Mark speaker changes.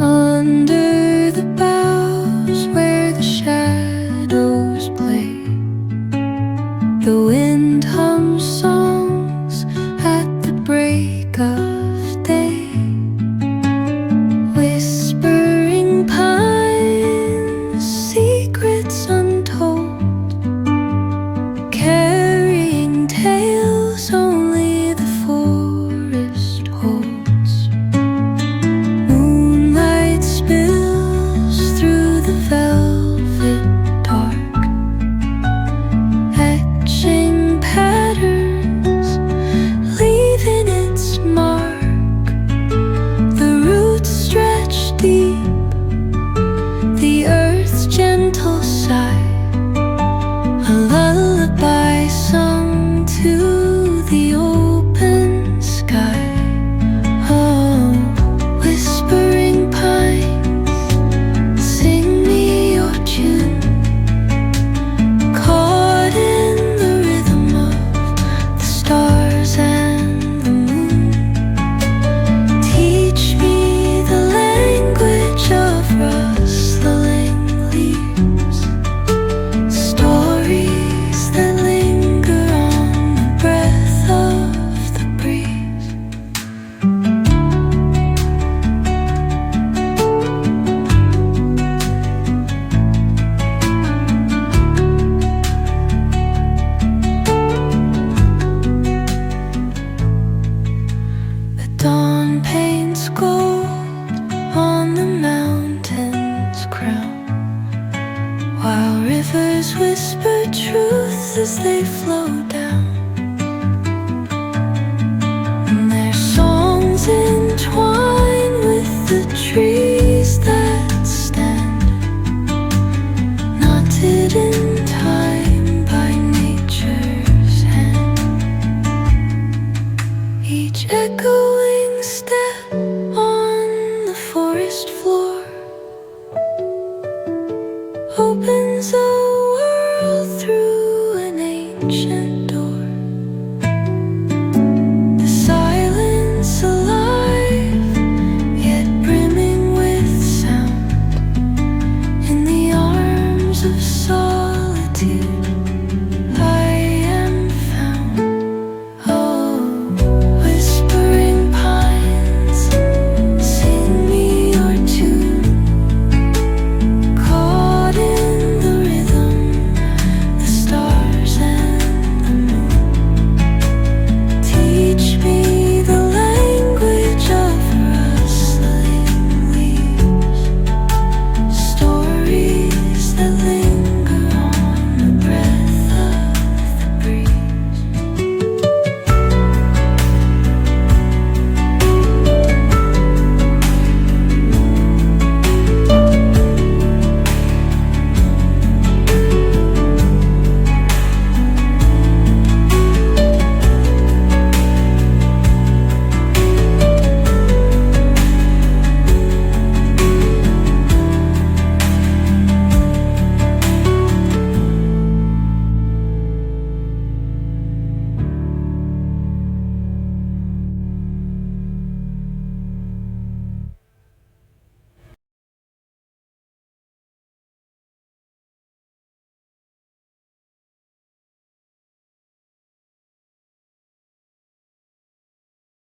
Speaker 1: Under the boughs where the shadows play, the wind hums songs at the break of day. Whispering pines, secrets untold, carrying tales only the forest holds. Moonlight spills through the velvet dark, etching patterns, leaving its mark. The roots stretch deep, the earth's gentle sigh, a lullaby sung to the open sky. Oh, whispering pines, sing me your tune, caught in the rhythm of the stars and the moon. Teach me the language of rustling leaves, stories that linger on the breath of the breeze. The dawn paints gold on the mountain's crown, while rivers whisper truth as they flow down. And their songs entwine with the trees that stand, knotted in time by nature's hand. Each echoing step on the forest floor